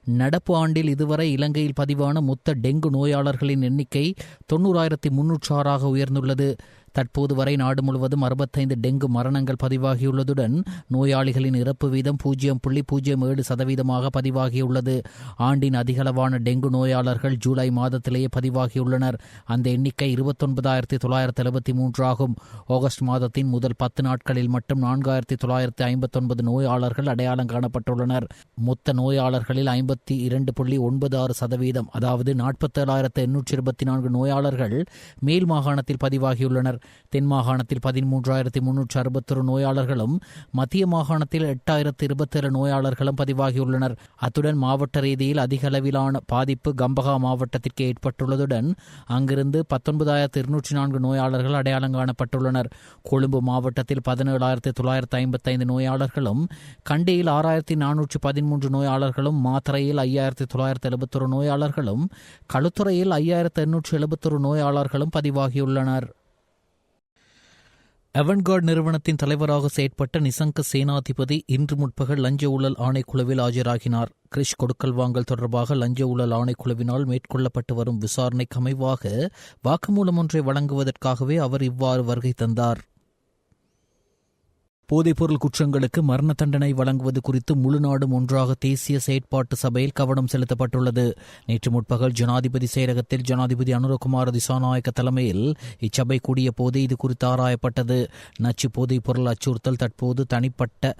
நடப்பு ஆண்டில் இதுவரை இலங்கையில் பதிவான மொத்த டெங்கு நோயாளர்களின் எண்ணிக்கை 90,306 உயர்ந்துள்ளது. தற்போது வரை நாடு முழுவதும் 65 டெங்கு மரணங்கள் பதிவாகியுள்ளதுடன் நோயாளிகளின் இறப்பு வீதம் 0.07% பதிவாகியுள்ளது. ஆண்டின் அதிகளவான டெங்கு நோயாளர்கள் ஜூலை மாதத்திலேயே பதிவாகியுள்ளனர். அந்த எண்ணிக்கை 29,973 ஆகும். ஆகஸ்ட் மாதத்தின் முதல் 10 நாட்களில் மட்டும் 4,959 நோயாளர்கள் அடையாளம் காணப்பட்டுள்ளனர். மொத்த நோயாளர்களில் 52.96%, அதாவது 47,824 நோயாளர்கள் மேல் மாகாணத்தில் பதிவாகியுள்ளனர். தென் மாகாணத்தில் 13,361 நோயாளர்களும், மத்திய மாகாணத்தில் 8,027 நோயாளர்களும் பதிவாகியுள்ளனர். அத்துடன் மாவட்ட ரீதியில் அதிக அளவிலான பாதிப்பு கம்பஹா மாவட்டத்திற்கு ஏற்பட்டுள்ளதுடன் அங்கிருந்து 19,204 நோயாளர்கள் அடையாளம் காணப்பட்டுள்ளனர். கொழும்பு மாவட்டத்தில் 17,955 நோயாளர்களும், கண்டியில் 6,413 நோயாளர்களும், மாத்தறையில் 5,971 நோயாளர்களும், களுத்துறையில் 5,871 நோயாளர்களும் பதிவாகியுள்ளனர். அவன்கார்ட் நிறுவனத்தின் தலைவராக செயற்பட்ட நிசங்க சேனாதிபதி இன்று முற்பகல் லஞ்ச ஊழல் ஆணைக்குழுவில் ஆஜராகினார். கிரிஷ் கொடுக்கல் வாங்கல் தொடர்பாக லஞ்ச ஊழல் ஆணைக்குழுவினால் மேற்கொள்ளப்பட்டு வரும் விசாரணைக்கு அமைவாக வாக்குமூலம் ஒன்றை வழங்குவதற்காகவே அவர் இவ்வாறு வருகை தந்தார். போதைப்பொருள் குற்றங்களுக்கு மரண தண்டனை வழங்குவது குறித்து முழு நாடும் ஒன்றாக தேசிய செயற்பாட்டு சபையில் கவனம் செலுத்தப்பட்டுள்ளது. நேற்று முற்பகல் ஜனாதிபதி செயலகத்தில் ஜனாதிபதி அனுரகுமார திசாநாயக்க தலைமையில் இச்சபை கூடிய போது இது குறித்து ஆராயப்பட்டது. நச்சு போதைப்பொருள் அச்சுறுத்தல் தற்போது தனிப்பட்ட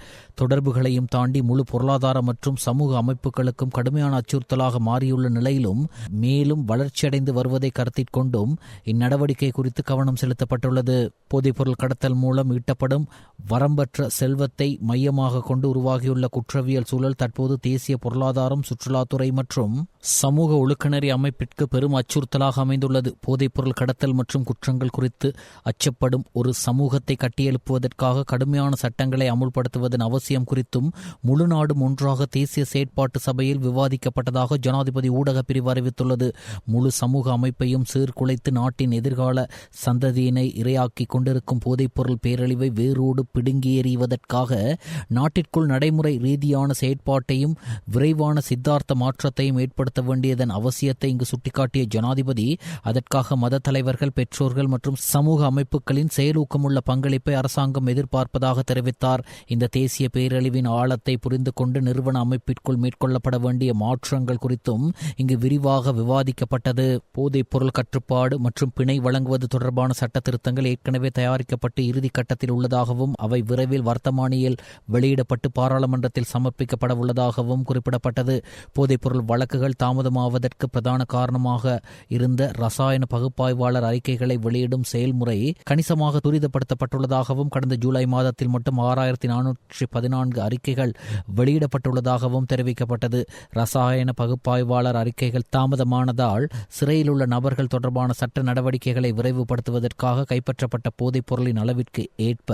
தொடர்புகளையும் தாண்டி முழு பொருளாதார மற்றும் சமூக அமைப்புகளுக்கும் கடுமையான அச்சுறுத்தலாக மாறியுள்ள நிலையிலும் மேலும் வளர்ச்சியடைந்து வருவதை கருத்தில் கொண்டும் இந்நடவடிக்கை குறித்து கவனம் செலுத்தப்பட்டுள்ளது. போதைப்பொருள் கடத்தல் மூலம் ஈட்டப்படும் வரம்பற்ற செல்வத்தை மையமாக கொண்டு உருவாகியுள்ள குற்றவியல் சூழல் தற்போது தேசிய பொருளாதாரம், சுற்றுலாத்துறை மற்றும் சமூக ஒழுக்கநெறி அமைப்பிற்கு பெரும் அச்சுறுத்தலாக அமைந்துள்ளது. போதைப்பொருள் கடத்தல் மற்றும் குற்றங்கள் குறித்து அச்சப்படும் ஒரு சமூகத்தை கட்டியெழுப்புவதற்காக கடுமையான சட்டங்களை அமுல்படுத்துவதன் அவசியம் குறித்தும் முழு நாடும் ஒன்றாக தேசிய செயற்பாட்டு சபையில் விவாதிக்கப்பட்டதாக ஜனாதிபதி ஊடக பிரிவு அறிவித்துள்ளது. முழு சமூக அமைப்பையும் சீர்குலைத்து நாட்டின் எதிர்கால சந்ததியினை இரையாக்கி கொண்டிருக்கும் போதைப்பொருள் பேரழிவை வேரோடு பிடுங்கி எறிவதற்காக நாட்டிற்குள் நடைமுறை ரீதியான செயற்பாட்டையும் விரைவான சித்தார்த்த மாற்றத்தையும் ஏற்படுத்த வேண்டியதன் அவசியத்தை இங்கு சுட்டிக்காட்டிய ஜனாதிபதி அதற்காக மத தலைவர்கள், பெற்றோர்கள் மற்றும் சமூக அமைப்புகளின் செயலூக்கமுள்ள பங்களிப்பை அரசாங்கம் எதிர்பார்ப்பதாக தெரிவித்தார். இந்த தேசிய பேரழிவின் ஆழத்தை புரிந்து கொண்டு நிறுவன அமைப்பிற்குள் மேற்கொள்ளப்பட வேண்டிய மாற்றங்கள் குறித்தும் இங்கு விரிவாக விவாதிக்கப்பட்டது. போதைப் பொருள் கட்டுப்பாடு மற்றும் பிணை வழங்குவது தொடர்பான சட்ட திருத்தங்கள் ஏற்கனவே தயாரிக்கப்பட்டு இறுதி கட்டத்தில் உள்ளதாகவும் அவை விரைவில் வர்த்தமானியில் வெளியிடப்பட்டு பாராளுமன்றத்தில் சமர்ப்பிக்கப்பட உள்ளதாகவும் குறிப்பிடப்பட்டது. போதைப்பொருள் வழக்குகள் தாமதமாவதற்கு பிரதான காரணமாக இருந்த ரசாயன பகுப்பாய்வாளர் அறிக்கைகளை வெளியிடும் செயல்முறை கணிசமாக துரிதப்படுத்தப்பட்டுள்ளதாகவும் கடந்த ஜூலை மாதத்தில் மட்டும் 6,414 அறிக்கைகள் வெளியிடப்பட்டுள்ளதாகவும் தெரிவிக்கப்பட்டது. ரசாயன பகுப்பாய்வாளர் அறிக்கைகள் தாமதமானதால் சிறையில் உள்ள நபர்கள் தொடர்பான சட்ட நடவடிக்கைகளை விரைவுபடுத்துவதற்காக கைப்பற்றப்பட்ட போதைப் பொருளின் அளவிற்கு ஏற்ப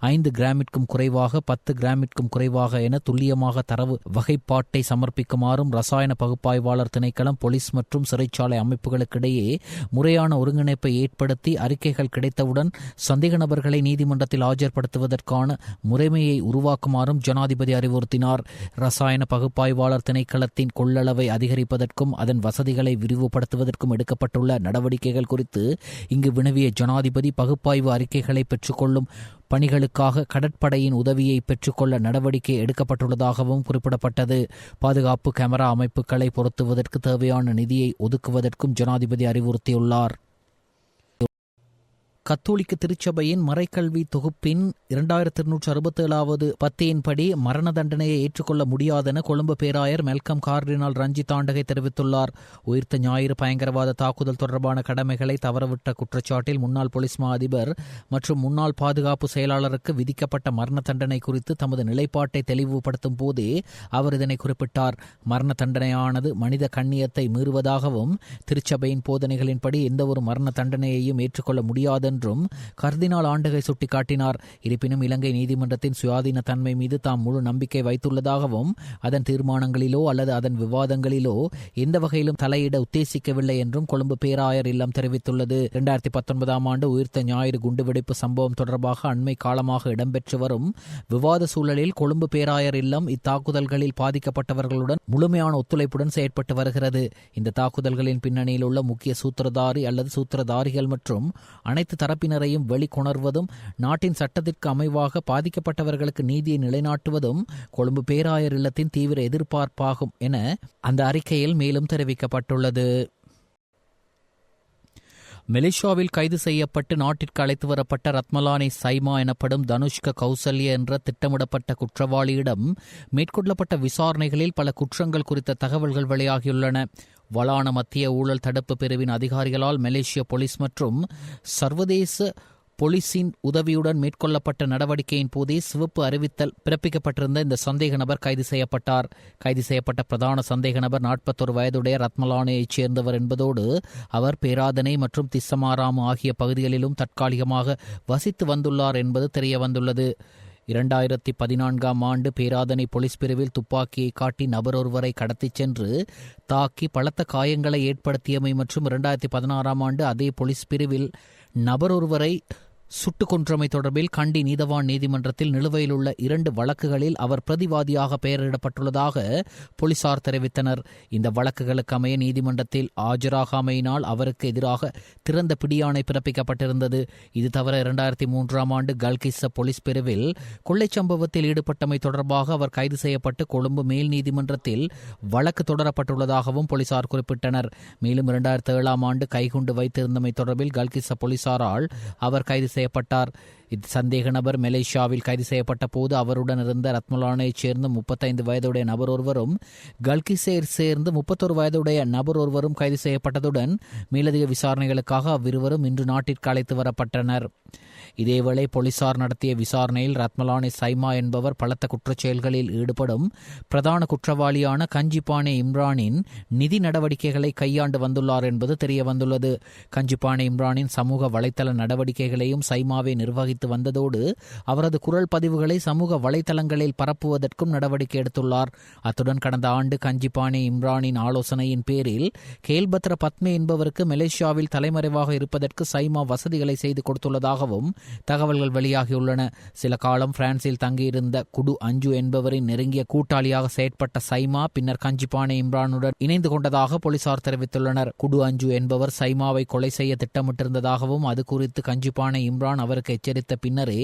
5 கிராமிற்கும் குறைவாக, 10 கிராமிற்கும் குறைவாக என துல்லியமாக தரவு வகைப்பாட்டை சமர்ப்பிக்குமாறும் ரசாயன பகுப்பாய்வாளர் திணைக்களம், போலீஸ் மற்றும் சிறைச்சாலை அமைப்புகளுக்கிடையே முறையான ஒருங்கிணைப்பை ஏற்படுத்தி அறிக்கைகள் கிடைத்தவுடன் சந்தேக நபர்களை நீதிமன்றத்தில் ஆஜர்படுத்துவதற்கான முறைமையை உருவாக்குமாறும் ஜனாதிபதி அறிவுறுத்தினார். ரசாயன பகுப்பாய்வாளர் திணைக்களத்தின் கொள்ளளவை அதிகரிப்பதற்கும் அதன் வசதிகளை விரிவுபடுத்துவதற்கும் எடுக்கப்பட்டுள்ள நடவடிக்கைகள் குறித்து இங்கு வினவிய ஜனாதிபதி பகுப்பாய்வு அறிக்கைகளை பெற்றுக்கொள்ளும் பணிகளுக்காக கடற்படையின் உதவியை பெற்றுக்கொள்ள நடவடிக்கை எடுக்கப்பட்டுள்ளதாகவும் குறிப்பிடப்பட்டது. பாதுகாப்பு கேமரா அமைப்புகளை பொருத்துவதற்கு தேவையான நிதியை ஒதுக்குவதற்கும் ஜனாதிபதி அறிவுறுத்தியுள்ளார். கத்தோலிக்க திருச்சபையின் மறைக்கல்வி தொகுப்பின் 2267வது பத்தியின்படி மரண தண்டனையை ஏற்றுக்கொள்ள முடியாதென கொழும்பு பேராயர் மெல்கம் கார்டினால் ரஞ்சித் ஆண்டகை தெரிவித்துள்ளார். உயிர்த்த ஞாயிறு பயங்கரவாத தாக்குதல் தொடர்பான கடமைகளை தவறவிட்ட குற்றச்சாட்டில் முன்னாள் போலீஸ் மா அதிபர் மற்றும் முன்னாள் பாதுகாப்பு செயலாளருக்கு விதிக்கப்பட்ட மரண தண்டனை குறித்து தமது நிலைப்பாட்டை தெளிவுபடுத்தும் போதே அவர் இதனை குறிப்பிட்டார். மரண தண்டனையானது மனித கண்ணியத்தை மீறுவதாகவும் திருச்சபையின் போதனைகளின்படி எந்தவொரு மரண தண்டனையையும் ஏற்றுக்கொள்ள முடியாது என்றும் கர்தினால் ஆண்டகை சுட்டிக்காட்டினார். இருப்பினும் இலங்கை நீதிமன்றத்தின் சுயாதீன தன்மை மீது தாம் முழு நம்பிக்கை வைத்துள்ளதாகவும் அதன் தீர்மானங்களிலோ அல்லது அதன் விவாதங்களிலோ எந்த வகையிலும் தலையிட உத்தேசிக்கவில்லை என்றும் கொழும்பு பேராயர் இல்லம் தெரிவித்துள்ளது. 2019 ஆண்டு உயிர்த்த ஞாயிறு குண்டுவெடிப்பு சம்பவம் தொடர்பாக அண்மை காலமாக இடம்பெற்று வரும் விவாத சூழலில் கொழும்பு பேராயர் இல்லம் இத்தாக்குதல்களில் பாதிக்கப்பட்டவர்களுடன் முழுமையான ஒத்துழைப்புடன் செயற்பட்டு வருகிறது. இந்த தாக்குதல்களின் பின்னணியில் உள்ள முக்கிய சூத்திரதாரி அல்லது சூத்திரதாரிகள் மற்றும் அனைத்து தரப்பினரையும் வெளிக்கொணர்வதும் நாட்டின் சட்டத்திற்கு அமைவாக பாதிக்கப்பட்டவர்களுக்கு நீதியை நிலைநாட்டுவதும் கொழும்பு பேராயர் இல்லத்தின் தீவிர எதிர்பார்ப்பாகும் என அந்த அறிக்கையில் மேலும் தெரிவிக்கப்பட்டுள்ளது. மலேசியாவில் கைது செய்யப்பட்டு நாட்டிற்கு அழைத்து வரப்பட்ட ரத்மலானி சைமா எனப்படும் தனுஷ்க கௌசல்யா என்ற திட்டமிடப்பட்ட குற்றவாளியிடம் மேற்கொள்ளப்பட்ட விசாரணைகளில் பல குற்றங்கள் குறித்த தகவல்கள் வெளியாகியுள்ளன. வலான மத்திய ஊழல் தடுப்பு பிரிவின் அதிகாரிகளால் மலேசிய போலீஸ் மற்றும் சர்வதேச போலீசின் உதவியுடன் மேற்கொள்ளப்பட்ட நடவடிக்கையின் போதே சிவப்பு அறிவித்தல் பிறப்பிக்கப்பட்டிருந்த இந்த சந்தேக நபர் கைது செய்யப்பட்டார். கைது செய்யப்பட்ட பிரதான சந்தேக நபர் 41 வயதுடைய ரத்மலானையைச் சேர்ந்தவர் என்பதோடு அவர் பேராதனை மற்றும் திஸ்ஸமாராம் ஆகிய பகுதிகளிலும் தற்காலிகமாக வசித்து வந்துள்ளார் என்பது தெரியவந்துள்ளது. 2014 ஆண்டு பேராதனை போலீஸ் பிரிவில் துப்பாக்கியை காட்டி நபர் ஒருவரை கடத்திச் சென்று தாக்கி பலத்த காயங்களை ஏற்படுத்தியமை மற்றும் 2016 ஆண்டு அதே போலீஸ் பிரிவில் நபர் ஒருவரை சுட்டுக் கொன்றமை தொடர்பில் கண்டி நீதவான் நீதிமன்றத்தில் நிலுவையில் உள்ள 2 வழக்குகளில் அவர் பிரதிவாதியாக பெயரிடப்பட்டுள்ளதாக போலீசார் தெரிவித்தனர். இந்த வழக்குகளுக்கு அமைய நீதிமன்றத்தில் ஆஜராகாமையினால் அவருக்கு எதிராக திறந்த பிடியாணை பிறப்பிக்கப்பட்டிருந்தது. இது தவிர 2003 ஆண்டு கல்கிஸ்ஸ போலீஸ் பிரிவில் கொள்ளைச் சம்பவத்தில் ஈடுபட்டமை தொடர்பாக அவர் கைது செய்யப்பட்டு கொழும்பு மேல் நீதிமன்றத்தில் வழக்கு தொடரப்பட்டுள்ளதாகவும் போலீசார் குறிப்பிட்டனர். மேலும் 2007 ஆண்டு கைகுண்டு வைத்திருந்தமை தொடர்பில் கல்கிஸ்ஸ போலீசாரால் அவர் கைது செய்யப்பட்டார். சந்தேக நபர் மலேசியாவில் கைது செய்யப்பட்ட போது அவருடன் இருந்த ரத்மலானைச் சேர்ந்த 35 வயதுடைய நபர் ஒருவரும் கல்கிஸைச் சேர்ந்து 31 வயதுடைய நபர் ஒருவரும் கைது செய்யப்பட்டதுடன் மேலதிக விசாரணைகளுக்காக அவ்விருவரும் இன்று நாட்டிற்கு அழைத்து வரப்பட்டனர். இதேவேளை போலீசார் நடத்திய விசாரணையில் ரத்மலானி சைமா என்பவர் பலத்த குற்றச்செயல்களில் ஈடுபடும் பிரதான குற்றவாளியான கஞ்சிபானே இம்ரானின் நிதி நடவடிக்கைகளை கையாண்டு வந்துள்ளார் என்பது தெரியவந்துள்ளது. கஞ்சிபானே இம்ரானின் சமூக வலைத்தள நடவடிக்கைகளையும் சைமாவை நிர்வகித்து வந்ததோடு அவரது குரல் பதிவுகளை சமூக வலைத்தளங்களில் பரப்புவதற்கும் நடவடிக்கை எடுத்துள்ளார். அத்துடன் கடந்த ஆண்டு கஞ்சிபானே இம்ரானின் ஆலோசனையின் பேரில் கேல்பத்ர பத்மே என்பவருக்கு மலேசியாவில் தலைமறைவாக இருப்பதற்கு சைமா வசதிகளை செய்து கொடுத்துள்ளதாகவும் தகவல்கள் வெளியாகியுள்ளன. சில காலம் பிரான்சில் தங்கியிருந்த குடு அஞ்சு என்பவரின் நெருங்கிய கூட்டாளியாக செயற்பட்ட சைமா பின்னர் கஞ்சிபானே இம்ரானுடன் இணைந்து கொண்டதாக போலீசார் தெரிவித்துள்ளனர். குடு அஞ்சு என்பவர் சைமாவை கொலை செய்ய திட்டமிட்டிருந்ததாகவும் அது குறித்து கஞ்சிபானே இம்ரான் அவருக்கு எச்சரித்த பின்னரே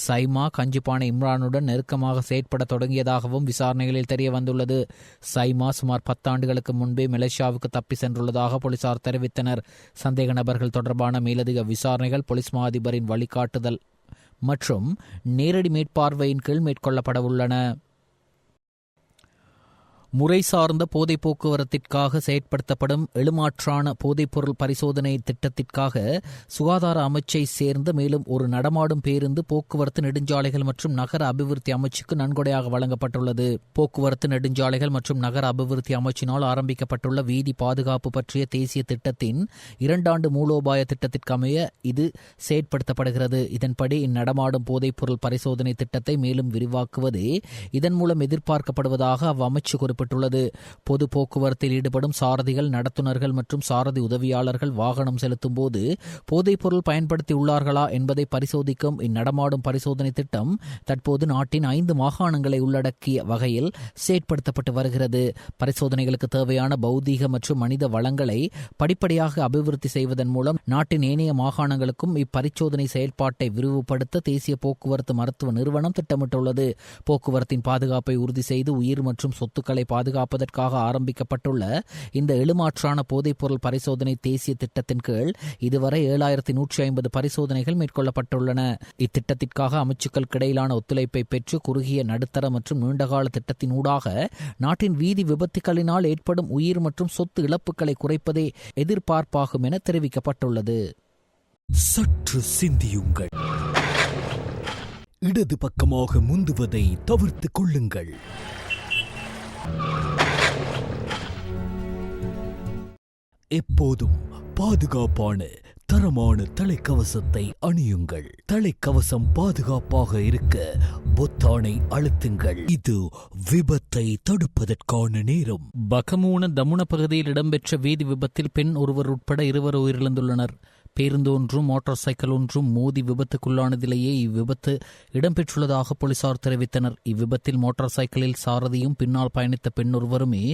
சைமா கஞ்சிபானே இம்ரானுடன் நெருக்கமாக செயற்பட தொடங்கியதாகவும் விசாரணைகளில் தெரிய வந்துள்ளது. சைமா சுமார் 10 ஆண்டுகளுக்கு முன்பே மலேசியாவுக்கு தப்பி சென்றுள்ளதாக போலீசார் தெரிவித்தனர். சந்தேக நபர்கள் தொடர்பான மேலதிக விசாரணைகள் போலீஸ் மா அதிபரின் வழிகாட்டுதல் மற்றும் நேரடி மேற்பார்வையின் கீழ் மேற்கொள்ளப்பட உள்ளன. முறை சார்ந்த போதைப் போக்குவரத்திற்காக செயற்படுத்தப்படும் எழுமாற்றான போதைப்பொருள் பரிசோதனை திட்டத்திற்காக சுகாதார அமைச்சை சேர்ந்த மேலும் ஒரு நடமாடும் பேருந்து போக்குவரத்து நெடுஞ்சாலைகள் மற்றும் நகர அபிவிருத்தி அமைச்சுக்கு நன்கொடையாக வழங்கப்பட்டுள்ளது. போக்குவரத்து நெடுஞ்சாலைகள் மற்றும் நகர அபிவிருத்தி அமைச்சினால் ஆரம்பிக்கப்பட்டுள்ள வீதி பாதுகாப்பு பற்றிய தேசிய திட்டத்தின் 2 ஆண்டு மூலோபாய திட்டத்திற்கு அமைய இது செயற்படுத்தப்படுகிறது. இதன்படி இந்நடமாடும் போதைப்பொருள் பரிசோதனை திட்டத்தை மேலும் விரிவாக்குவதே இதன் மூலம் எதிர்பார்க்கப்படுவதாக அவ்வமைச்சு குறிப்பிட்டுள்ளது. பொது போக்குவரத்தில் ஈடுபடும் சாரதிகள், நடத்துனர்கள் மற்றும் சாரதி உதவியாளர்கள் வாகனம் செலுத்தும் போது போதைப் பொருள் பயன்படுத்தி உள்ளார்களா என்பதை பரிசோதிக்கும் இந்நடமாடும் பரிசோதனை திட்டம் தற்போது நாட்டின் 5 மாகாணங்களை உள்ளடக்கிய வகையில் செயற்படுத்தப்பட்டு வருகிறது. பரிசோதனைகளுக்கு தேவையான பௌதீக மற்றும் மனித வளங்களை படிப்படியாக அபிவிருத்தி செய்வதன் மூலம் நாட்டின் ஏனைய மாகாணங்களுக்கும் இப்பரிசோதனை செயல்பாட்டை விரிவுபடுத்த தேசிய போக்குவரத்து மருத்துவ நிறுவனம் திட்டமிட்டுள்ளது. போக்குவரத்தின் பாதுகாப்பை உறுதி செய்து உயிர் மற்றும் சொத்துக்களை பாதுகாப்பதற்காக ஆரம்பிக்கப்பட்டுள்ள இந்த எழுமாற்றான போதைப்பொருள் பரிசோதனை தேசிய திட்டத்தின் கீழ் இதுவரை 7150 பரிசோதனைகள் மேற்கொள்ளப்பட்டுள்ளன. இத்திட்டத்திற்காக அமைச்சுக்களுக்கு இடையிலான ஒத்துழைப்பை பெற்று குறுகிய, நடுத்தர மற்றும் நீண்டகால திட்டத்தின் ஊடாக நாட்டின் வீதி விபத்துகளினால் ஏற்படும் உயிர் மற்றும் சொத்து இழப்புகளை குறைப்பதே எதிர்பார்ப்பாகும் என தெரிவிக்கப்பட்டுள்ளது. சற்று சிந்தியுங்கள். இடது பக்கமாக முந்துவதை தவிர்த்துக் கொள்ளுங்கள். எப்போதும் பாதுகாப்பான தரமான தலைக்கவசத்தை அணியுங்கள். தலைக்கவசம் பாதுகாப்பாக இருக்க பொத்தானை அழுத்துங்கள். இது விபத்தை தடுப்பதற்கான நேரம். பகமூன தமுன பகுதியில் இடம்பெற்ற வீதி விபத்தில் பெண் ஒருவர் உட்பட 2 உயிரிழந்துள்ளனர். பேருந்து ஒன்றும் மோட்டார் சைக்கிள் ஒன்றும் மோதி விபத்துக்குள்ளானதிலேயே இவ்விபத்து இடம்பெற்றுள்ளதாக போலீசார் தெரிவித்தனர். இவ்விபத்தில் மோட்டார் சைக்கிளில் சாரதியும் பின்னால் பயணித்த பெண் ஒருவருமே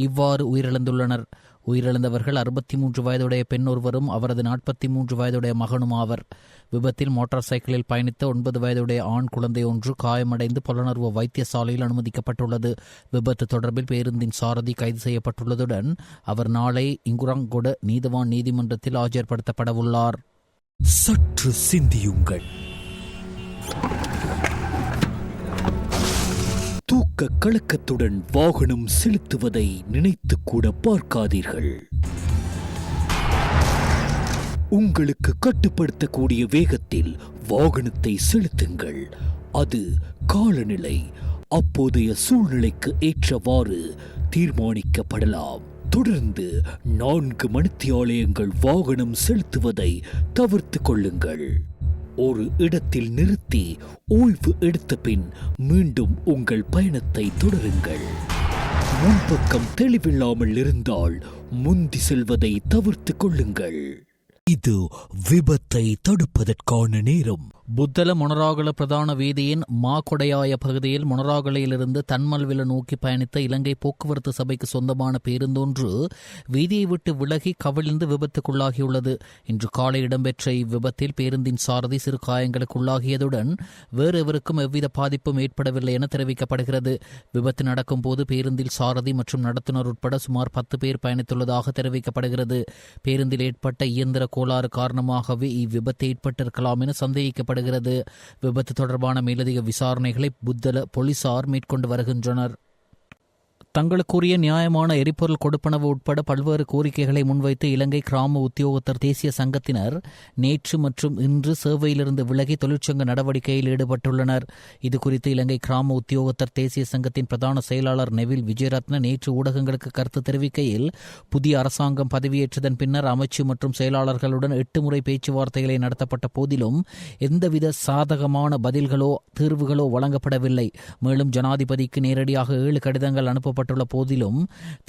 இவ்வாறு உயிரிழந்துள்ளனர். உயிரிழந்தவர்கள் 63 வயதுடைய பெண் ஒருவரும் அவரது 43 வயதுடைய மகனும் ஆவர். விபத்தில் மோட்டார் சைக்கிளில் பயணித்த 9 வயதுடைய ஆண் குழந்தை ஒன்று காயமடைந்து புலனர்வு வைத்தியசாலையில் அனுமதிக்கப்பட்டுள்ளது. விபத்து தொடர்பில் பேருந்தின் சாரதி கைது செய்யப்பட்டுள்ளதுடன் அவர் நாளை இங்குரங்கொட நீதவான் நீதிமன்றத்தில் ஆஜர்படுத்தப்பட உள்ளார். சற்று சிந்தியுங்கள். தூக்க கலக்கத்துடன் வாகனம் செலுத்துவதை நினைத்து கூட பார்க்காதீர்கள். உங்களுக்கு கட்டுப்படுத்தக்கூடிய வேகத்தில் வாகனத்தை செலுத்துங்கள். அது காலநிலை, அப்போதைய சூழ்நிலைக்கு ஏற்றவாறு தீர்மானிக்கப்படலாம். தொடர்ந்து 4 மணித்தியாலயங்கள் வாகனம் செலுத்துவதை தவிர்த்து கொள்ளுங்கள். ஒரு இடத்தில் நிறுத்தி ஓய்வு எடுத்த பின் மீண்டும் உங்கள் பயணத்தை தொடருங்கள். முன்பக்கம் தெளிவில்லாமல் இருந்தால் முந்தி செல்வதை தவிர்த்து கொள்ளுங்கள். இது விபத்தை தடுப்பதற்கான நேரம். புத்தள மொனராகல பிரதான வீதியின் மாகொடையாய பகுதியில் மொனராகலையிலிருந்து தன்மல்வில நோக்கி பயணித்த இலங்கை போக்குவரத்து சபைக்கு சொந்தமான பேருந்தொன்று வீதியை விட்டு விலகி கவிழ்ந்து விபத்துக்குள்ளாகியுள்ளது. இன்று காலை இடம்பெற்ற இவ்விபத்தில் பேருந்தின் சாரதி சிறு காயங்களுக்குள்ளாகியதுடன் வேறு எவருக்கும் எவ்வித பாதிப்பும் ஏற்படவில்லை என தெரிவிக்கப்படுகிறது. விபத்து நடக்கும் போது பேருந்தில் சாரதி மற்றும் நடத்துனர் உட்பட சுமார் 10 பேர் பயணித்துள்ளதாக தெரிவிக்கப்படுகிறது. பேருந்தில் ஏற்பட்ட இயந்திர கோளாறு காரணமாகவே இவ்விபத்து ஏற்பட்டிருக்கலாம் என சந்தேகிக்கப்படுகிறது. விபத்து தொடர்பான மேலதிக விசாரணைகளை புத்தள போலீசார் மேற்கொண்டு வருகின்றனர். தங்களுக்குரிய நியாயமான எரிபொருள் கொடுப்பனவு உட்பட பல்வேறு கோரிக்கைகளை முன்வைத்து இலங்கை கிராம உத்தியோகத்தர் தேசிய சங்கத்தினர் நேற்று மற்றும் இன்று சேவையிலிருந்து விலகி தொழிற்சங்க நடவடிக்கையில் ஈடுபட்டுள்ளனர். இதுகுறித்து இலங்கை கிராம உத்தியோகத்தர் தேசிய சங்கத்தின் பிரதான செயலாளர் நெவில் விஜயரத்ன நேற்று ஊடகங்களுக்கு கருத்து தெரிவிக்கையில், புதிய அரசாங்கம் பதவியேற்றதன் பின்னர் அமைச்சு மற்றும் செயலாளர்களுடன் 8 முறை பேச்சுவார்த்தைகளை நடத்தப்பட்ட போதிலும் எந்தவித சாதகமான பதில்களோ தீர்வுகளோ வழங்கப்படவில்லை. மேலும் ஜனாதிபதிக்கு நேரடியாக 7 கடிதங்கள் அனுப்பப்பட்டுள்ள போதிலும்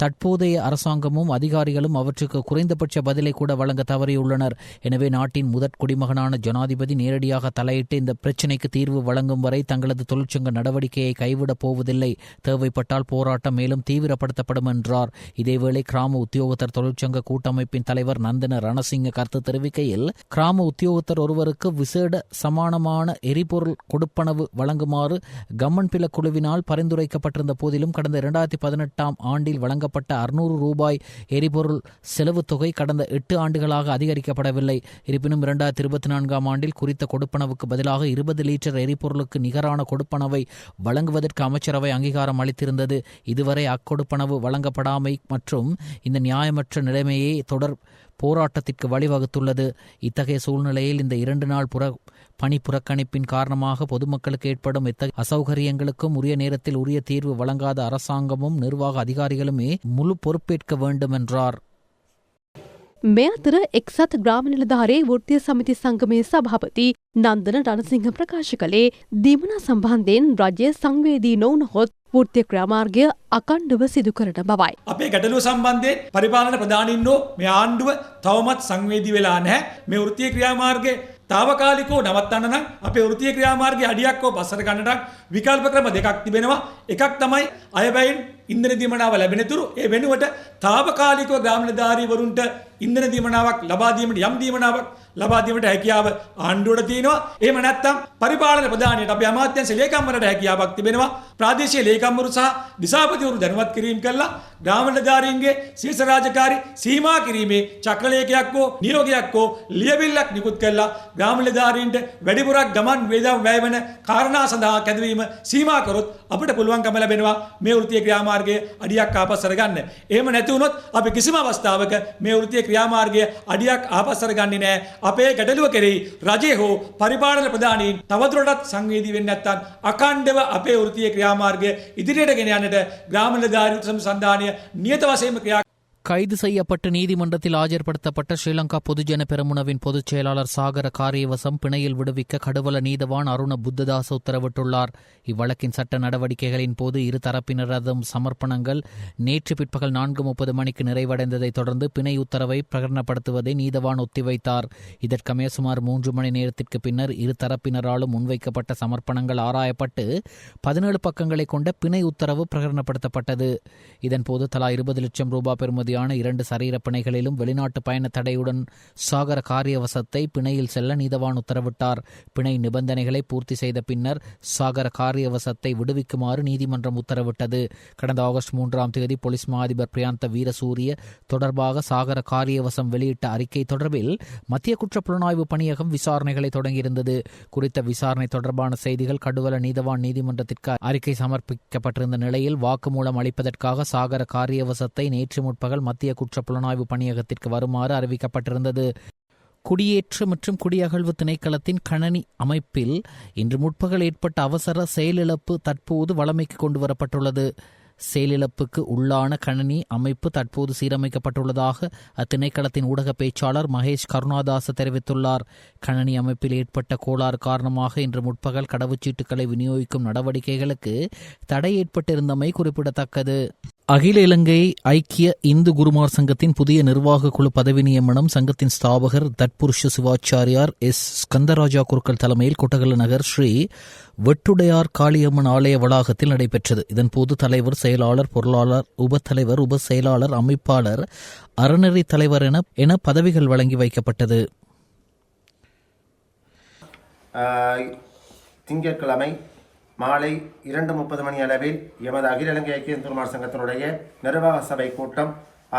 தற்போதைய அரசாங்கமும் அதிகாரிகளும் அவற்றுக்கு குறைந்தபட்ச பதிலை கூட வழங்க தவறியுள்ளனர். எனவே நாட்டின் முதற் குடிமகனான ஜனாதிபதி நேரடியாக தலையிட்டு இந்த பிரச்சினைக்கு தீர்வு வழங்கும் வரை தங்களது தொழிற்சங்க நடவடிக்கையை கைவிடப் போவதில்லை. தேவைப்பட்டால் போராட்டம் மேலும் தீவிரப்படுத்தப்படும் என்றார். இதேவேளை கிராம உத்தியோகத்தர் தொழிற்சங்க கூட்டமைப்பின் தலைவர் நந்தன ரணசிங்க கருத்து தெரிவிக்கையில், கிராம உத்தியோகத்தர் ஒருவருக்கு விசேட சமானமான எரிபொருள் கொடுப்பனவு வழங்குமாறு கம்மன்பில குழுவினால் பரிந்துரைக்கப்பட்டிருந்த போதிலும் கடந்த 2018ஆம் ஆண்டில் வழங்கப்பட்ட 600 ரூபாய் எரிபொருள் செலவு தொகை கடந்த 8 ஆண்டுகளாக அதிகரிக்கப்படவில்லை. இருப்பினும் 2024ஆம் ஆண்டில் குறித்த கொடுப்பனவுக்கு பதிலாக 20 லிட்டர் எரிபொருளுக்கு நிகரான கொடுப்பனவை வழங்குவதற்கு அமைச்சரவை அங்கீகாரம் அளித்திருந்தது. இதுவரை அக்கொடுப்பனவு வழங்கப்படாமை மற்றும் இந்த நியாயமற்ற நிலைமையே தொடர் போராட்டத்திற்கு வழிவகுத்துள்ளது. இத்தகைய சூழ்நிலையில் இந்த 2 நாள் பணி புறக்கணிப்பின் காரணமாக பொதுமக்களுக்கு ஏற்படும் இத்தகைய அசௌகரியங்களுக்கும் உரிய நேரத்தில் உரிய தீர்வு வழங்காத அரசாங்கமும் நிர்வாக அதிகாரிகளுமே முழு பொறுப்பேற்க வேண்டும் என்றார். මේ අතර එක්සත් ග්‍රාම නිලධාරී වෘත්තීය සමිති සංගමේ සභාපති නන්දන රණසිංහ ප්‍රකාශ කළේ, දීමනා සම්බන්ධයෙන් රජය සංවේදී නොවුනහොත් වෘත්තීය ක්‍රියාමාර්ගය අකණ්ඩව සිදු කරන බවයි. අපේ ගැටලුව සම්බන්ධයෙන් පරිපාලන ප්‍රධානීන්වෝ මේ ආණ්ඩුව තවමත් සංවේදී වෙලා නැහැ. මේ වෘත්තීය ක්‍රියාමාර්ගයේ తాවකාලිකව නවත්තන්න නම් අපේ වෘත්තීය ක්‍රියාමාර්ගයේ අඩියක් හෝ පස්සට ගන්න නම් විකල්ප ක්‍රම දෙකක් තිබෙනවා. එකක් තමයි අයවැයෙන් ඉන්ධන දීමනාව ලැබෙනතුරු ඒ වෙනුවට తాවකාලිකව ග්‍රාම නිලධාරීවරුන්ට ඉන්ධන දීමනාවක් ලබා දීමට යම් දීමනාවක් ලබා දීමට හැකියාව ආණ්ඩුවට තියෙනවා. එහෙම නැත්නම් පරිපාලන ප්‍රධානියට අපේ අමාත්‍යංශ ලේකම්වරට හැකියාවක් තිබෙනවා. ප්‍රාදේශීය ලේකම්වරු සහ දිසාපතිවරු දැනුවත් කිරීම කළා ග්‍රාම නිලධාරීන්ගේ ශීර්ෂ රාජකාරී සීමා කිරීමේ චක්‍රලේඛයක් හෝ නියෝගයක් හෝ ලියවිල්ලක් නිකුත් කළා. ග්‍රාම නිලධාරීන්ට වැඩිපුරක් ගමන් වේදම් වැය වෙන කාරණා සඳහා කැදවීම සීමා කරොත් අපිට පුළුවන්කම ලැබෙනවා මේ වෘත්තීය ක්‍රියාමාර්ගයේ අඩියක් ආපස්සට ගන්න. එහෙම නැති වුණොත් අපි කිසිම අවස්ථාවක මේ වෘත්තීය ක්‍රියාමාර්ගයේ අඩියක් ආපස්සට ගන්නේ නැහැ. අපේ ගැටලුව කෙරෙහි රජය හෝ පරිපාලන ප්‍රධානීන් තවදුරටත් සංවේදී වෙන්නේ නැත්නම් අකණ්ඩව අපේ වෘත්තීය ක්‍රියාමාර්ගය ඉදිරියට ගෙන යන්නට ග්‍රාම නිලධාරීන් සම්සන්දානය නියත වශයෙන්ම ක්‍රියා கைது செய்யப்பட்டு நீதிமன்றத்தில் ஆஜர்படுத்தப்பட்ட ஸ்ரீலங்கா பொதுஜன பெரமுனவின் பொதுச் செயலாளர் சாகர காரியவசம் பிணையில் விடுவிக்க கடுவல நீதவான் அருண புத்ததாச உத்தரவிட்டுள்ளார். இவ்வழக்கின் சட்ட நடவடிக்கைகளின் போது இரு தரப்பினரதும் சமர்ப்பணங்கள் நேற்று பிற்பகல் 4:30 மணிக்கு நிறைவடைந்ததைத் தொடர்ந்து பிணை உத்தரவை பிரகடனப்படுத்துவதை நீதவான் ஒத்திவைத்தார். இதற்கமைய சுமார் 3 மணி நேரத்திற்கு பின்னர் இரு தரப்பினராலும் முன்வைக்கப்பட்ட சமர்ப்பணங்கள் ஆராயப்பட்டு 17 பக்கங்களை கொண்ட பிணை உத்தரவு பிரகடனப்படுத்தப்பட்டது. இதன்போது தலா 20 லட்சம் ரூபாய் பெறுமதி 2 சரீர பிணைகளிலும் வெளிநாட்டு பயண தடையுடன் சாகர காரியவசத்தை பிணையில் செல்ல நீதவான் உத்தரவிட்டார். பிணை நிபந்தனைகளை பூர்த்தி செய்த பின்னர் சாகர காரியவசத்தை விடுவிக்குமாறு நீதிமன்றம் உத்தரவிட்டது. கடந்த ஆகஸ்ட் 3ஆம் தேதி போலீஸ் மா அதிபர் பிரியாந்த வீரசூரிய தொடர்பாக சாகர காரியவசம் வெளியிட்ட அறிக்கை தொடர்பில் மத்திய குற்றப்புலனாய்வு பணியகம் விசாரணைகளை தொடங்கியிருந்தது. குறித்த விசாரணை தொடர்பான செய்திகள் கடுவல நீதவான் நீதிமன்றத்திற்கு அறிக்கை சமர்ப்பிக்கப்பட்டிருந்த நிலையில் வாக்குமூலம் அளிப்பதற்காக சாகர காரியவசத்தை நேற்று முற்பகல் மத்திய குற்றப்புலனாய்வு பணியகத்திற்கு வருமாறு அறிவிக்கப்பட்டிருந்தது. குடியேற்ற மற்றும் குடியகழ்வு திணைக்களத்தின் கணனி அமைப்பில் இன்று முற்பகல் ஏற்பட்ட அவசர செயலிழப்பு தற்போது வழமைக்கு கொண்டுவரப்பட்டுள்ளது. செயலிழப்புக்கு உள்ளான கணனி அமைப்பு தற்போது சீரமைக்கப்பட்டுள்ளதாக அத்திணைக்களத்தின் ஊடக பேச்சாளர் மகேஷ் கருணாதாச தெரிவித்துள்ளார். கணனி அமைப்பில் ஏற்பட்ட கோளாறு காரணமாக இன்று முற்பகல் கடவுச்சீட்டுகளை விநியோகிக்கும் நடவடிக்கைகளுக்கு தடை ஏற்பட்டிருந்தமை குறிப்பிடத்தக்கது. அகில இலங்கை ஐக்கிய இந்து குருமார் சங்கத்தின் புதிய நிர்வாக குழு பதவி நியமனம் சங்கத்தின் ஸ்தாபகர் தட்புருஷ சிவாச்சாரியார் எஸ் ஸ்கந்தராஜா குருக்கள் தலைமையில் கொட்டகல நகர் ஸ்ரீ வெட்டுடையார் காளியம்மன் ஆலய வளாகத்தில் நடைபெற்றது. இதன்போது தலைவர், செயலாளர், பொருளாளர், உபத்தலைவர், உப செயலாளர், அமைப்பாளர், அறநெறி தலைவர் என பதவிகள் வழங்கி வைக்கப்பட்டது. திங்கட்கிழமை மாலை 2:30 மணி அளவில் எமது அகில இலங்கை ஐக்கிய இந்து குருமார் சங்கத்தினுடைய நிர்வாக சபை கூட்டம்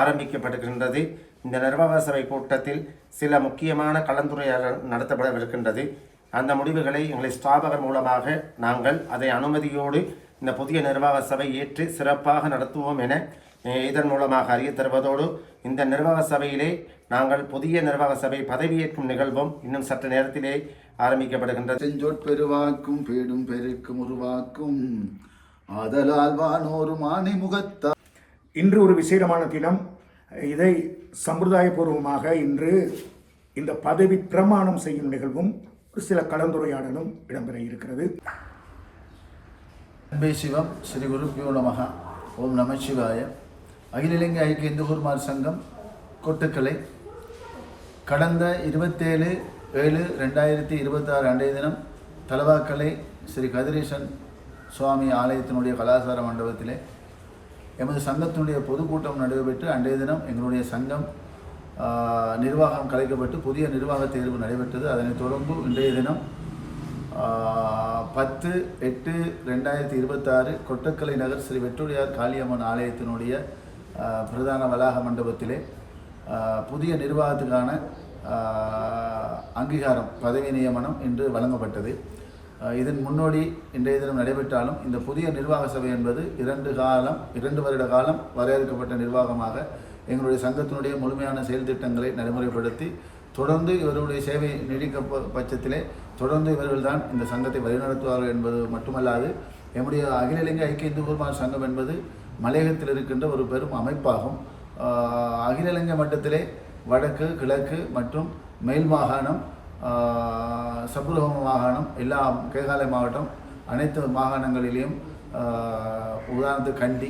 ஆரம்பிக்கப்படுகின்றது. இந்த நிர்வாக சபை கூட்டத்தில் சில முக்கியமான கலந்துரையாடல் நடத்தப்படவிருக்கின்றது. அந்த முடிவுகளை எங்களை ஸ்தாபகர் மூலமாக நாங்கள் அதை அனுமதியோடு இந்த புதிய நிர்வாக சபை ஏற்று சிறப்பாக நடத்துவோம் என இதன் மூலமாக அறிய தருவதோடு, இந்த நிர்வாக சபையிலே நாங்கள் புதிய நிர்வாக சபை பதவியேற்கும் நிகழ்வும் இன்னும் சற்று நேரத்திலே ஆரம்பிக்கப்படுகின்றது. செஞ்சொற்பெருவாக்கும் பேடும் பெருக்கும் உருவாக்கும் ஆதலால் வானோரும் ஆணை முகத்தா. இன்று ஒரு விசேடமான தினம். இதை சம்பிரதாயபூர்வமாக இன்று இந்த பதவி பிரமாணம் செய்யும் நிகழ்வும் சில கலந்துரையாடலும் இடம்பெற இருக்கிறது. அன்பே சிவம், ஸ்ரீ குருப்பியோ நமஹ. ஓம் நம சிவாய. அகில இலங்கை ஐக்கிய இந்து குருமார் சங்கம் கொட்டுக்கலை கடந்த 27/7/2026 அன்றைய தினம் தலவாக்கலை ஸ்ரீ கதிரேசன் சுவாமி ஆலயத்தினுடைய கலாசார மண்டபத்திலே எமது சங்கத்தினுடைய பொதுக்கூட்டம் நடைபெற்று அன்றைய தினம் எங்களுடைய சங்கம் நிர்வாகம் கலைக்கப்பட்டு புதிய நிர்வாக தேர்வு நடைபெற்றது. அதனைத் தொடர்ந்து இன்றைய தினம் 10/8/2026 கொட்டக்கலை நகர் ஸ்ரீ வெட்டுடையார் காளியம்மன் ஆலயத்தினுடைய பிரதான வளாக மண்டபத்திலே புதிய நிர்வாகத்துக்கான அங்கீகாரம் பதவி நியமனம் இன்று வழங்கப்பட்டது. இதன் முன்னோடி இன்றைய தினம் நடைபெற்றாலும் இந்த புதிய நிர்வாக சபை என்பது 2 வருட காலம் வரையறுக்கப்பட்ட நிர்வாகமாக எங்களுடைய சங்கத்தினுடைய முழுமையான செயல் திட்டங்களை நடைமுறைப்படுத்தி தொடர்ந்து இவர்களுடைய சேவை நீடிக்க பட்சத்திலே தொடர்ந்து இவர்கள்தான் இந்த சங்கத்தை வழிநடத்துவார்கள் என்பது மட்டுமல்லாது, எம்முடைய அகில இலங்கை ஐக்கிய இந்து குருமார் சங்கம் என்பது மலையகத்தில் இருக்கின்ற ஒரு பெரும் அமைப்பாகும். அகில இலங்கை மட்டத்திலே வடக்கு, கிழக்கு மற்றும் மேல் மாகாணம், சபுரகம மாகாணம், எல்லா கேகாலை மாவட்டம் அனைத்து மாகாணங்களிலேயும் உதாரணத்துக்கு கண்டி,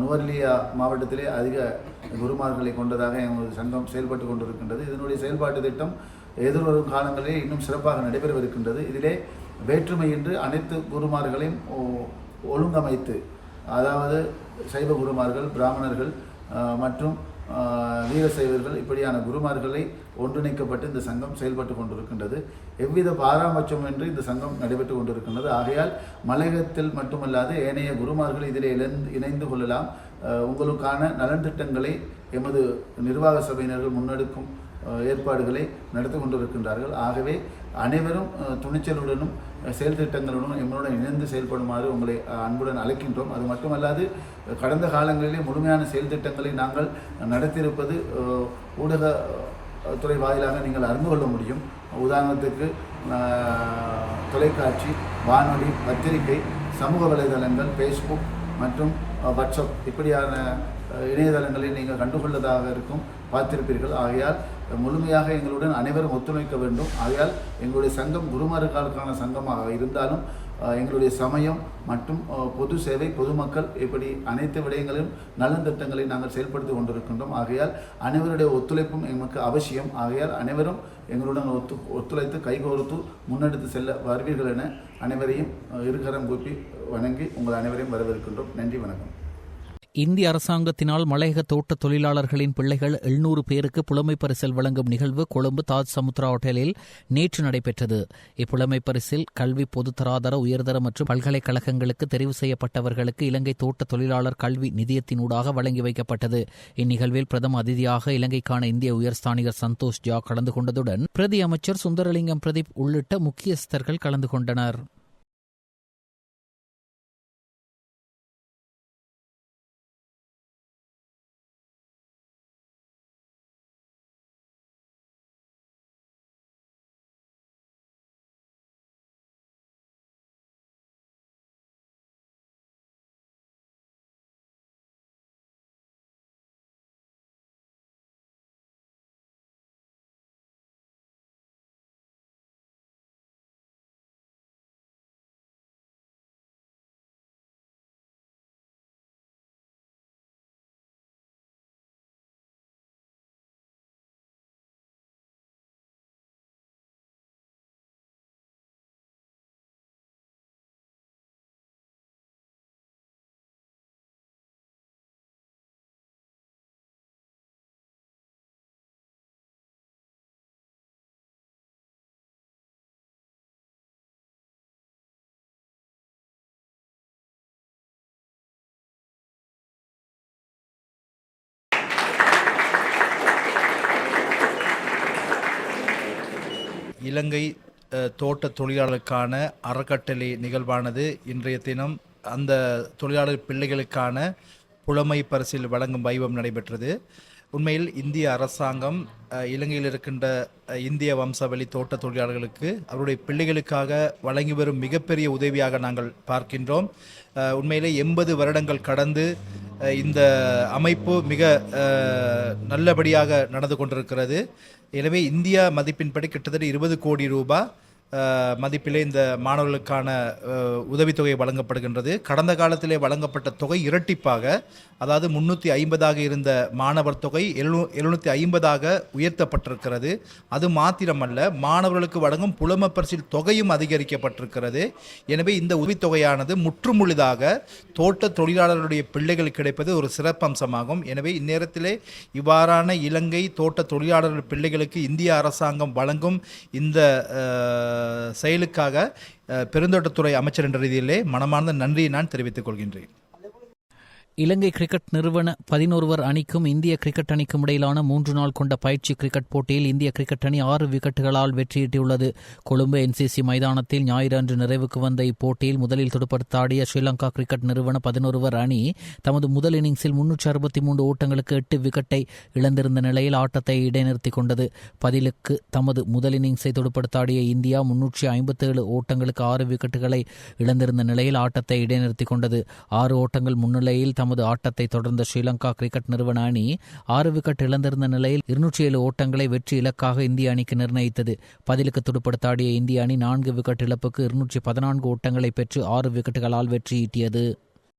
நுவர்லியா மாவட்டத்திலே அதிக குருமார்களை கொண்டதாக எங்களது சங்கம் செயல்பட்டு கொண்டிருக்கின்றது. இதனுடைய செயல்பாட்டு திட்டம் எதிர்வரும் காலங்களிலே இன்னும் சிறப்பாக நடைபெறவிருக்கின்றது. இதிலே வேற்றுமையின்றி அனைத்து குருமார்களையும் ஒழுங்கமைத்து, அதாவது சைவ குருமார்கள், பிராமணர்கள் மற்றும் வீரசைவர்கள் இப்படியான குருமார்களை ஒன்றிணைக்கப்பட்டு இந்த சங்கம் செயல்பட்டு கொண்டிருக்கின்றது. எவ்வித பாராபட்சமின்றி இந்த சங்கம் நடைபெற்று கொண்டிருக்கின்றது. ஆகையால் மலையகத்தில் மட்டுமல்லாது ஏனைய குருமார்கள் இதிலே இணைந்து கொள்ளலாம். உங்களுக்கான நலன் திட்டங்களை எமது நிர்வாக சபையினர்கள் முன்னெடுக்கும் ஏற்பாடுகளை நடத்தி கொண்டிருக்கின்றார்கள். ஆகவே அனைவரும் துணிச்சலுடனும் செயல் திட்டங்களுடன் எங்களுடன் இணைந்து செயல்படுமாறு உங்களை அன்புடன் அழைக்கின்றோம். அது மட்டுமல்லாது கடந்த காலங்களிலே முழுமையான செயல் திட்டங்களை நாங்கள் நடத்தியிருப்பது ஊடகத்துறை வாயிலாக நீங்கள் அறிந்து கொள்ள முடியும். உதாரணத்துக்கு தொலைக்காட்சி, வானொலி, பத்திரிகை, சமூக வலைதளங்கள், ஃபேஸ்புக் மற்றும் வாட்ஸ்அப் இப்படியான இணையதளங்களை நீங்கள் கண்டுகொள்ளதாக இருக்கும் பார்த்திருப்பீர்கள். ஆகையால் முழுமையாக எங்களுடன் அனைவரும் ஒத்துழைக்க வேண்டும். ஆகையால் எங்களுடைய சங்கம் குருமார்களுக்கான சங்கமாக இருந்தாலும் எங்களுடைய சமயம் மற்றும் பொது சேவை, பொதுமக்கள் இப்படி அனைத்து விடயங்களிலும் நலந்திட்டங்களை நாங்கள் செயல்படுத்தி கொண்டிருக்கின்றோம். ஆகையால் அனைவருடைய ஒத்துழைப்பும் எமக்கு அவசியம். ஆகையால் அனைவரும் எங்களுடன் ஒத்துழைத்து கைகோர்த்து முன்னெடுத்து செல்ல வருவீர்கள் என அனைவரையும் இருகரம் கூப்பி வணங்கி உங்கள் அனைவரையும் வரவேற்கின்றோம். நன்றி, வணக்கம். இந்திய அரசாங்கத்தினால் மலையக தோட்ட தொழிலாளர்களின் பிள்ளைகள் 700 பேருக்கு புலமை பரிசில் வழங்கும் நிகழ்வு கொழும்பு தாஜ் சமுத்ரா ஹோட்டலில் நேற்று நடைபெற்றது. இப்புலமை பரிசில் கல்வி, பொதுத்தராதர, உயர்தர மற்றும் பல்கலைக்கழகங்களுக்கு தெரிவு செய்யப்பட்டவர்களுக்கு இலங்கை தோட்ட தொழிலாளர் கல்வி நிதியத்தினூடாக வழங்கி வைக்கப்பட்டது. இந்நிகழ்வில் பிரதம அதிதியாக இலங்கைக்கான இந்திய உயர்ஸ்தானிகர் சந்தோஷ் ஜா கலந்து கொண்டதுடன் பிரதி அமைச்சர் சுந்தரலிங்கம் பிரதீப் உள்ளிட்ட முக்கியஸ்தர்கள் கலந்து கொண்டனர். இலங்கை தோட்ட தொழிலாளருக்கான அறக்கட்டளை நிகழ்வானது இன்றைய தினம் அந்த தொழிலாளர் பிள்ளைகளுக்கான புலமை பரிசில் வழங்கும் வைபவம் நடைபெற்றது. உண்மையில் இந்திய அரசாங்கம் இலங்கையில் இருக்கின்ற இந்திய வம்சாவளி தோட்ட தொழிலாளர்களுக்கு அவருடைய பிள்ளைகளுக்காக வழங்கி வரும் மிகப்பெரிய உதவியாக நாங்கள் பார்க்கின்றோம். உண்மையிலே 80 வருடங்கள் கடந்து இந்த அமைப்பு மிக நல்லபடியாக நடந்து கொண்டிருக்கிறது. எனவே இந்தியா மதிப்பின்படி கிட்டத்தட்ட 20 கோடி ரூபாய் மதிப்பிலே இந்த மாணவர்களுக்கான உதவித்தொகை வழங்கப்படுகின்றது. கடந்த காலத்திலே வழங்கப்பட்ட தொகை இரட்டிப்பாக, அதாவது 350 இருந்த மாணவர் தொகை 750 உயர்த்தப்பட்டிருக்கிறது. அது மாத்திரமல்ல, மாணவர்களுக்கு வழங்கும் புலமை பரிசில் தொகையும் அதிகரிக்கப்பட்டிருக்கிறது. எனவே இந்த உதவித்தொகையானது முற்றுமுழுதாக தோட்ட தொழிலாளர்களுடைய பிள்ளைகள் கிடைப்பது ஒரு சிறப்பம்சமாகும். எனவே இந்நேரத்திலே இவ்வாறான இலங்கை தோட்ட தொழிலாளர்கள் பிள்ளைகளுக்கு இந்திய அரசாங்கம் வழங்கும் இந்த செயலுக்காக பெருந்தோட்டத்துறை அமைச்சர் என்ற ரீதியிலே மனமார்ந்த நன்றியை நான் தெரிவித்துக் கொள்கின்றேன். இலங்கை கிரிக்கெட் நிறுவன 11 அணிக்கும் இந்திய கிரிக்கெட் அணிக்கும் இடையிலான 3 நாள் கொண்ட பயிற்சி கிரிக்கெட் போட்டியில் இந்திய கிரிக்கெட் அணி 6 விக்கெட்டுகளால் வெற்றியீட்டியுள்ளது. கொழும்பு NCC மைதானத்தில் ஞாயிறு அன்று நிறைவுக்கு வந்த இப்போட்டியில் முதலில் துடுப்படுத்தாடிய ஸ்ரீலங்கா கிரிக்கெட் நிறுவன 11 அணி தமது முதல் இன்னிங்ஸில் 363 ஓட்டங்களுக்கு 8 விக்கெட்டை இழந்திருந்த நிலையில் ஆட்டத்தை இடைநிறுத்திக் கொண்டது. பதிலுக்கு தமது முதல் இன்னிங்ஸை துடுப்படுத்தாடிய இந்தியா 357 ஓட்டங்களுக்கு 6 விக்கெட்டுகளை இழந்திருந்த நிலையில் ஆட்டத்தை இடைநிறுத்திக் கொண்டது. 6 ஓட்டங்கள் முன்னிலையில் தமது ஆட்டத்தை தொடர்ந்த ஸ்ரீலங்கா கிரிக்கெட் நிறுவன அணி 6 விக்கெட் இழந்திருந்த நிலையில் 207 ஓட்டங்களை வெற்றி இலக்காக இந்திய அணிக்கு நிர்ணயித்தது. பதிலுக்கு துடுப்படுத்தாடிய இந்திய அணி 4 விக்கெட் இழப்புக்கு 214 ஓட்டங்களை பெற்று 6 விக்கெட்டுகளால் வெற்றியீட்டியது.